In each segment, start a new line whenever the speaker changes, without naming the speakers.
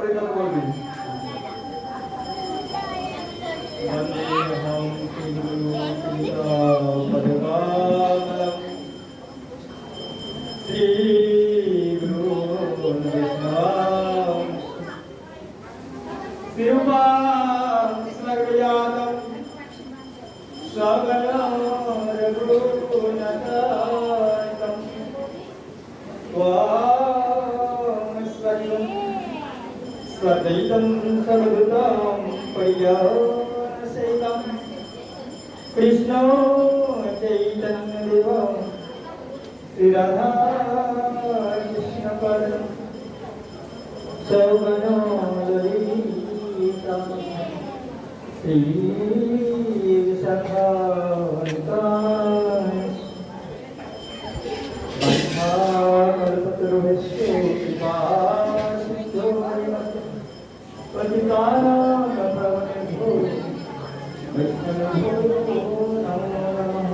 এটা বলবি वन्देऽहं श्रीगुरुपदकमलं श्रीगुरून् वैष्णवांश्च श्रीरूपां सर्वजातं सगणं रघुनाथान्वितं त्वां स्वद्वैतं सर्वभूतं परियासैतं कृष्णो चैतन्यदेव श्रीराधा कृष्णपदं सगणो ललितं श्रीविशाखान्वितांश्च ब्रह्माकल्पतरुभ्यश्च कृपासिन्धो पतितानां प्रभवेभ्यो वैष्णवेभ्यो नमो नमः।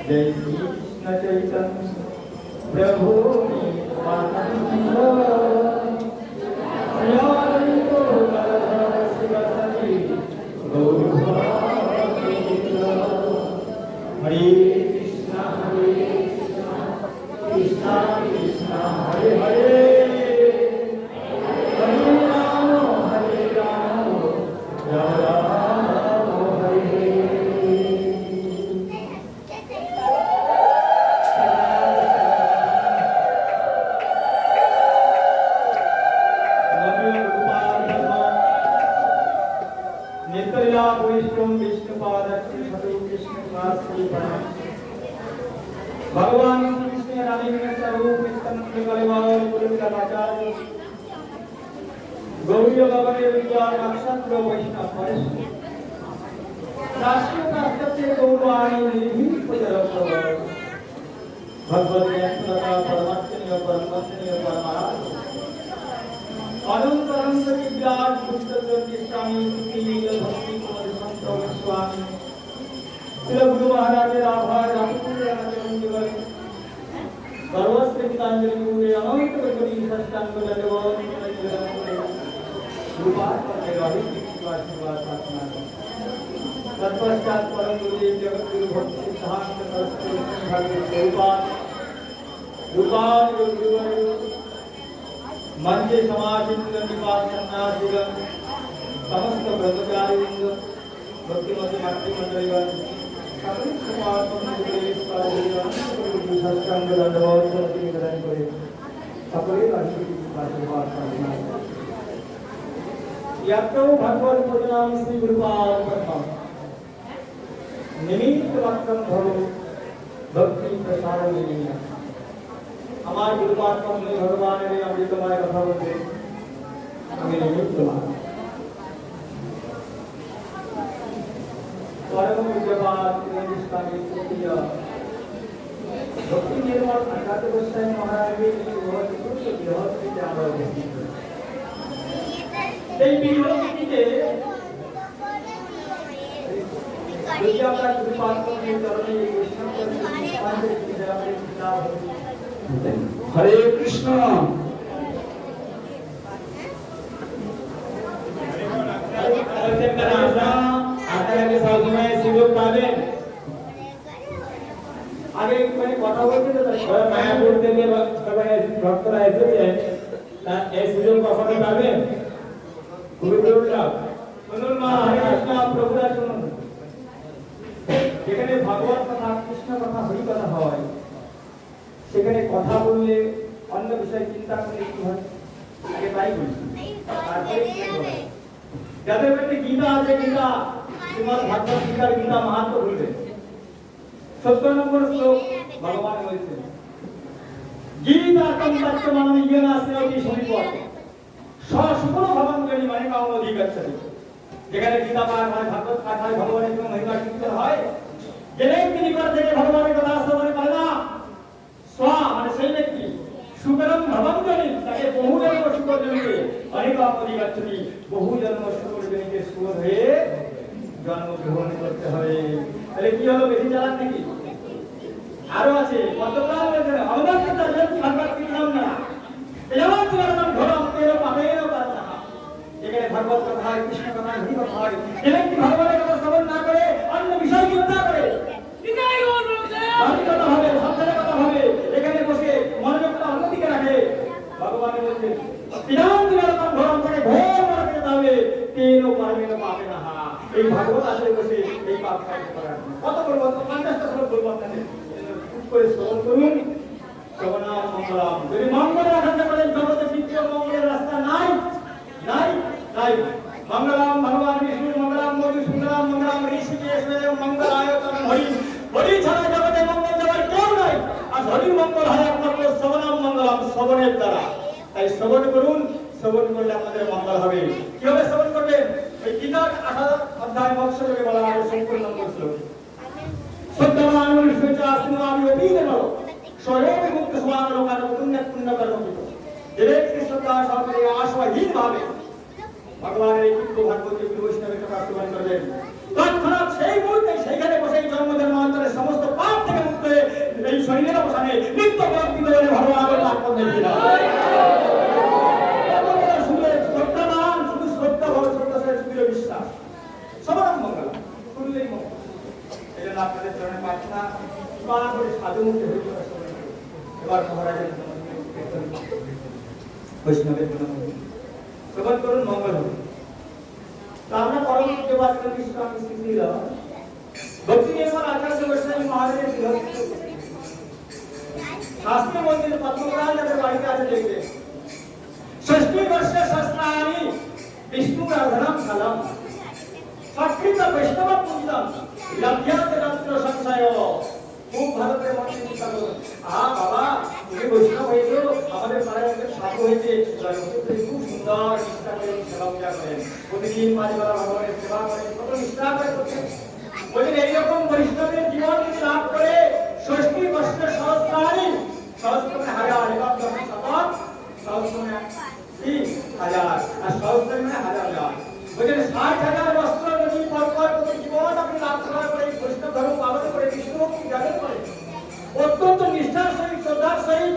जय श्री कृष्ण चैतन्य प्रभु नित्यानंद श्री अद्वैत गदाधर श्रीवासादि गौरभक्तवृंद। हरे कृष्णा कृष्णा कृष्णा हरे हरे भगवान कृष्ण राधिका स्वरूप नित्यानंद कलिवाल गुरुदेवाचार्य गौरी भगवती विद्या नक्षत्र वैष्णव परश राष्ट्रीय राष्ट्रते गौरवाणी निर्भीक प्रजरत भगवती अंतरता परमात्मनीय परमवंदनीय परमाराध्य अनंत अनंत विद्यार पुस्तक स्वामी सुखी भक्ति कुमार संत स्वामी श्री गुरु महाराज आभार रामचंद्र राजवंशीवर सर्वस्व गीतांजलि गुरुदेव अनंत कोटि साष्टांग दंडवत गुरुपाद के राही की आशीर्वाद प्रार्थना तत्पश्चात परम गुरुदेव जगत गुरु भक्त सिद्धांत सरस्वती भगवत गुरुपाद गुरुवर मंचे समाजिक निवास सन्नासिगण समस्त ब्रह्मचारीवृंद भक्तिमती मातृमंडलीगण সকল সমাজমণ্ডলীর স্তরে সাষ্টাঙ্গ দণ্ডবত নিবেদন করে সকলের আশীর্বাদ প্রার্থনা ইয়াতো ভগবত পূজনাম শ্রী গুরুপাদ পদ্মম নিমিত্ত মাত্রম ভব ভক্তি প্রসারণীয়। আমার গুরুপাদ পদ্মে ভগবানের এই অমৃতময় কথা বলতে আমি নিমিত্ত মাত্র। परम पूज्यपाद स्वामी तृतीय भक्ति निर्मल आचार्य गोसाई महाराज के बहुत कुछ बहुत की जाना है। এই বিরোধীতে দুর্গা का कृपा के चरणे वैष्णव के पांडे की जय पिता हरे कृष्ण। আগে মানে কথা বলতে তো মায়াপুর থেকে ভক্তরা এসেছে তা এই সুযোগ কখনো পাবেন গুরুদেবরা শুনুন মা হরে কৃষ্ণ প্রভুরা শুনুন যেখানে ভগবান কথা কৃষ্ণ কথা হরি কথা হয় সেখানে কথা বললে অন্য বিষয় চিন্তা করলে কি হয় আগে তাই বলি তারপরে যাদের কাছে গীতা আছে গীতা শ্রীমদ্ ভাগবত গীতার গীতা মাহাত্ম্য বলবেন 17 নম্বর শ্লোক ভগবান বলেছেন গীতা তন্ত্র মাননীয়না সেবতি সমীপত সসুগুণ ভগবানগণী মানে কাম অধিকারছে যেখানে গীতা পাঠ হয় ভাগবত পাঠ হয় ভগবানের কোনো মহিমা কীর্তন হয় যেই তিনি করে থেকে ভগবানের কথা শ্রবণ করে না স্বা মানে সেই ব্যক্তি সুকরম ভগবানগণী তাকে বহু জন্ম সুকর জনিতে অনেক অধিকারছে বহু জন্ম সুকর জনিতে সুকর হয়ে জন্মগ্রহণ করতে হবে। তাহলে কি হলো বেশি চালাক নাকি আরো আছে কত প্রাণ রয়েছে অবদান করতে ভাগবত কীর্তন না এমন তোমার নাম ঘর ভাগবত কথা হয়, কৃষ্ণ কথা হয়, হরি কথা হয়, যে ব্যক্তি ভগবানের কথা শ্রবণ না করে অন্য বিষয় চিন্তা করে, কথা হবে, সংসারের কথা হবে, এখানে বসে মনোযোগটা অন্যদিকে রাখে, ভগবানের বলছেন এই ভাগবত আসলে বসে এই পাপ কাটতে পারেন। কত বলবো, 50টা শ্লোক বলবো আপনাদের, খুব করে শ্রবণ করুন। শ্রবণাম মঙ্গলাম, যদি মঙ্গল রাখতে পারেন জগতে দ্বিতীয় মঙ্গলের রাস্তা নাই নাই নাই। মঙ্গলাম ভগবান বিষ্ণু মঙ্গলাম মধুসূদনাম মঙ্গলাম ঋষিকেশ মঙ্গলায় তরম হরি, হরি ছাড়া জগতে মঙ্গল দেওয়ার কেউ নাই। আর হরির মঙ্গল হয় একমাত্র শ্রবণাম মঙ্গলাম, শ্রবণের দ্বারা। তাই শ্রবণ করুন, শ্রবণ করলে আপনাদের মঙ্গল হবে। কিভাবে শ্রবণ করবেন? এই গীতার 18 অধ্যায় মৎস্যযোগে বলা হবে সম্পূর্ণ শ্লোক। সত্যবান বিষ্ণুচা আসিনামি অভিদেব স্বয়ং মুক্ত সমান লোকান পুণ্য পুণ্য কর্মকৃত। যে ব্যক্তি শ্রদ্ধা সহকারে আশাহীন ভাবে ভগবানের এই কৃত্য ভাগবতী বৈষ্ণবের কথা শ্রবণ করবেন, তৎক্ষণাৎ সেই মুহূর্তে সেইখানে বসে জন্ম জন্মান্তরের সমস্ত পাপ থেকে মুক্ত হয়ে এই শরীরের অবসানে নিত্য প্রকৃত বলে ভগবানের লাভ করবেন। বিশ্বাস সবার মঙ্গল করলেই মঙ্গল। এই জন্য আপনাদের চরণে প্রার্থনা, করে সাধু মুখে হয়ে যাওয়ার সময় এবার মহারাজের বৈষ্ণবের শ্রবণ করুন, মঙ্গল হবে। তো আমরা পরবর্তী বাচ্চা কৃষ্ণ স্মৃতি ভক্তি নির্মল আচার্য গোস্বামী মহারাজের শাস্ত্রী মন্দির পদ্মপুরাণ যাদের বাড়িতে আছে দেখবে, ষষ্ঠী বর্ষে শাস্ত্রাণী বিষ্ণু আরাধনাম কালাম সৎকৃত বৈষ্ণব পূজিতম লভ্যাতে তত্র সংশয়। খুব ভালো করে মনে চিন্তা করুন। বাবা তুমি বৈষ্ণব হয়েছো, আমাদের পাড়ায় একজন সাধু হয়েছে, খুব সুন্দর নিষ্ঠা করে সেবা পূজা করেন, প্রতিদিন 5 বেলা ভগবানের সেবা করেন, কত নিষ্ঠা করে করছেন। বলছেন এইরকম বৈষ্ণবের জীবন যদি লাভ করে ষষ্ঠী বর্ষে সহস্রাণী, সহস্রমে হাজার, এবং যখন শতক সহস্রমে 3000, আর সহস্রমে মানে হাজার। বলছেন 60,000 বস্ত্র যদি পরপর প্রতি জীবন আপনি লাভ করার পরে বৈষ্ণব ধর্ম পালন করে বিষ্ণু ভক্তি জানেন করে অত্যন্ত নিষ্ঠার সহিত শ্রদ্ধার সহিত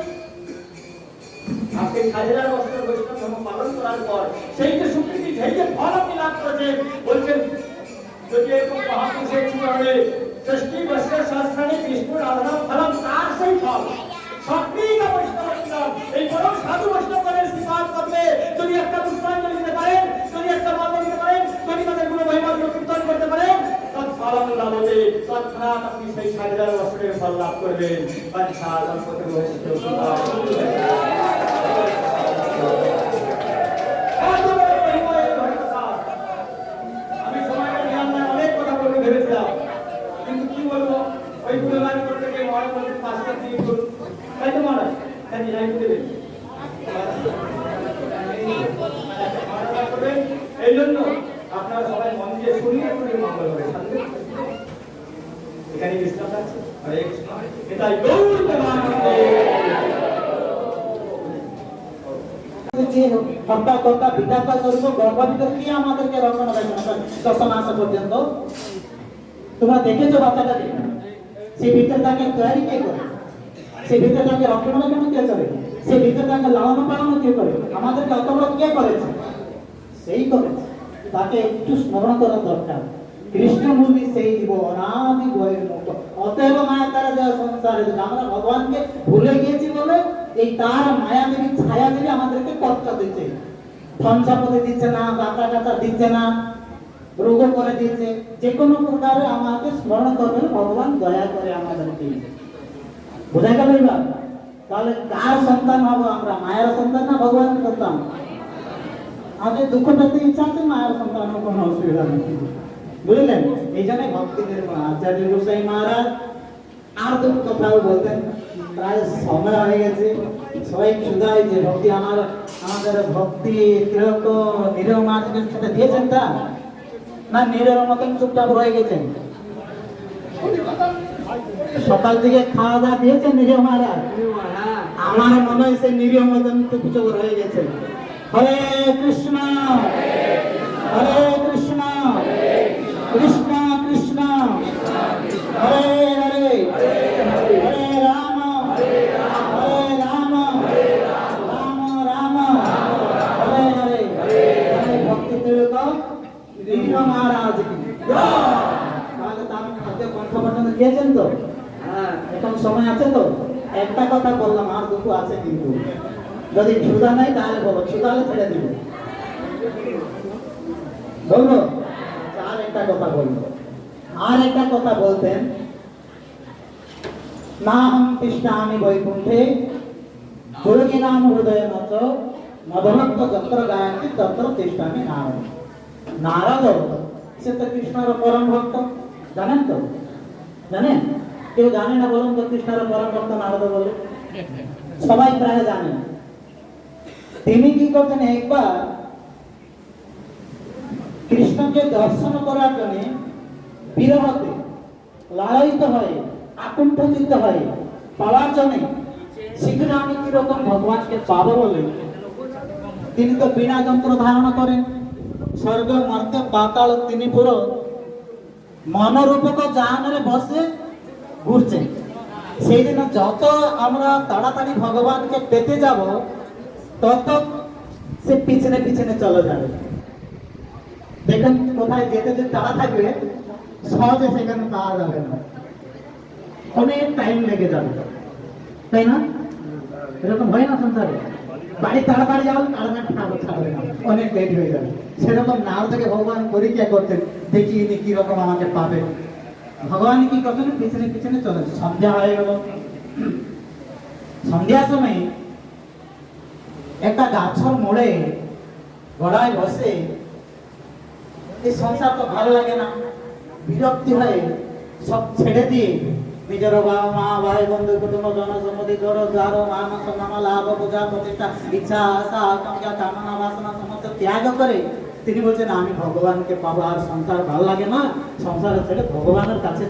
আপনি 60,000 বস্ত্র বৈষ্ণব ধর্ম পালন করার পর সেই যে স্বীকৃতি, সেই যে ফল আপনি লাভ করেছেন, বলছেন যদি এরকম মহাপুরুষের জীবনে ষষ্ঠী বর্ষে সহস্রাণী বিষ্ণুর আরাধনা ফলম, তার সেই ফল সক্রিয় বৈষ্ণব এই পরম সাধু বৈষ্ণবের শ্রীপাদ করলে যদি একটা পুষ্পাঞ্জলি দিতে পারেন, যদি একটা মালা দিতে পারেন, যদি তাদের গুণ মহিমা কীর্তন করতে পারেন, তৎফলং লাভতে, তৎক্ষণাৎ আপনি সেই 60,000 বছরের ফল লাভ করবেন। আমি সময়টা নিয়ে আমরা অনেক কথা বলতে ভেবেছিলাম, কিন্তু কি বলবো, ওই গুণগান করতে গিয়ে মহারাজ বলতে 5টা দিয়ে করুন, তাই তো মহারাজ এই জন্য আপনারা সবাই মন দিয়ে শুনলে মঙ্গল হবে। এখানে বিশ্রাম আছে। হরে কৃষ্ণ। এটাই গৌর
হত্যা কর্তা বিধাতা স্বরূপ গর্ভ ভিতরে কি আমাদেরকে রক্ষণাবেক্ষণ করে 10 মাস পর্যন্ত। তোমরা দেখেছো বাচ্চাটাকে, সেই ভিতরে তাকে তৈরি কে করে, সেই ভিতরে তাকে রক্ষণাবেক্ষণ কে করে, সেই ভিতরে তাকে লালন পালন কে করে, আমাদেরকে অত বড় কে করেছে? সেই করেছে। তাকে একটু স্মরণ করা দরকার। কৃষ্ণমূর্তি সেই জীব অনাদি বয়ের মতো। অতএব মায়া তারা দেওয়া সংসারে আমরা ভগবানকে ভুলে গিয়েছি বলে এই তার মায়া দেবী ছায়া দেবী আমাদেরকে কষ্ট দিচ্ছে, ধন সম্পত্তি দিচ্ছে না, বাচ্চা কাচ্চা দিচ্ছে না, রোগ করে দিচ্ছে। যে কোনো প্রকারে আমাকে স্মরণ করবেন, ভগবান দয়া করে আমাদেরকে। বোঝা গেল এবার? তাহলে কার সন্তান হবো আমরা? মায়ের সন্তান না ভগবানের সন্তান? আমাদের দুঃখ পেতে ইচ্ছা আছে, মায়ের সন্তান কোনো অসুবিধা নেই, বুঝলেন? এই জন্য ভক্তিদের আচার্য গোসাই মহারাজ আর দুটো কথাও বলতেন। প্রায় সময় হয়ে গেছে, সবাই ক্ষুধা হয়েছে। ভক্তি আমাদের ভক্তি কিরকম নিরহ মার্গের সাথে দিয়েছেন তা না নিরহ মতন চুপচাপ হয়ে গেছেন? সকাল থেকে খাওয়া দাওয়া দিয়েছেন নিরীহ মহারাজ? আমার মনে হয় সে নিরীহ মতন চুপচাপ হয়ে গেছে। হরে কৃষ্ণ হরে কৃষ্ণ কৃষ্ণ কৃষ্ণ হরে হরে হরে রাম হরে রাম রাম রাম হরে হরে। ভক্তি শ্রী মহারাজ কি তাহলে তার খাদ্য কণ্ঠ পর্যন্ত খেয়েছেন তো? হ্যাঁ, এখন সময় আছে তো? একটা কথা বললাম, আর দুটো আছে কিন্তু। যদি ক্ষুধা নাই তাহলে বলো, ক্ষুধা হলে ছেড়ে দিব। বলবো? আর একটা কথা বলবো। আর একটা কথা বলতেন, নাহং তিষ্ঠামি বৈকুণ্ঠে যোগিনাম হৃদয়ে নচ মধুভক্ত যত্র গায়ন্তি তত্র তিষ্ঠামি নারদ। নারদ সে তো কৃষ্ণের পরম ভক্ত, জানেন তো? জানেন? কেউ জানে না বলুন তো কৃষ্ণের পরম ভক্ত নারদ বলে? সবাই প্রায় জানেন। তিনি কি করতেন, একবার কৃষ্ণকে দর্শন করার জন্য বিরহতে লালায়িত হয়ে আকুণ্ঠিত হয়ে পাওয়ার জন্য শীঘ্র আমি কিরকম ভগবানকে পাবো বলে তিনি তো বিনা যন্ত্র ধারণ করেন, স্বর্গ মর্তে পাতাল তিনি পুরো মনোরূপক জাহানের বসে ঘুরছেন। সেই দিন যত আমরা তাড়াতাড়ি ভগবানকে পেতে যাব তত সে পিছনে পিছনে চলে যাবে। দেখেন কোথায় যেতে যে তাড়া থাকবে সহজে সেখানে পাওয়া যাবে না, অনেক টাইম লেগে যাবে, তাই না? এরকম হয় না সংসারে? বাড়ি তাড়াতাড়ি যাও, তাড়াতাড়ি ছাড়বে না, অনেক লেট হয়ে যাবে। সেরকম নাও থেকে ভগবান পরীক্ষা করতেন, দেখি ইনি কিরকম আমাকে পাবে। ভগবান কি করতেন, পিছনে পিছনে চলেছে। সন্ধ্যা হয়ে গেল, সন্ধ্যার সময় একটা গাছের মোড়ে গড়ায় বসে এই সংসার তো ভালো লাগে না, বিরক্তি হয়ে সব ছেড়ে দিয়ে নিজের বাবা মা ভাই বন্ধু কুটুম্ব জনসম্মতি ঘর দ্বার মান সম্মান লাভ পূজা প্রতিষ্ঠা ইচ্ছা আশা আকাঙ্ক্ষা কামনা বাসনা সমস্ত ত্যাগ করে তিনি বলছেন আমি ভগবানকে পাবো, আর সংসার ভালো লাগে না, সংসার ছেড়ে ভগবানের কাছে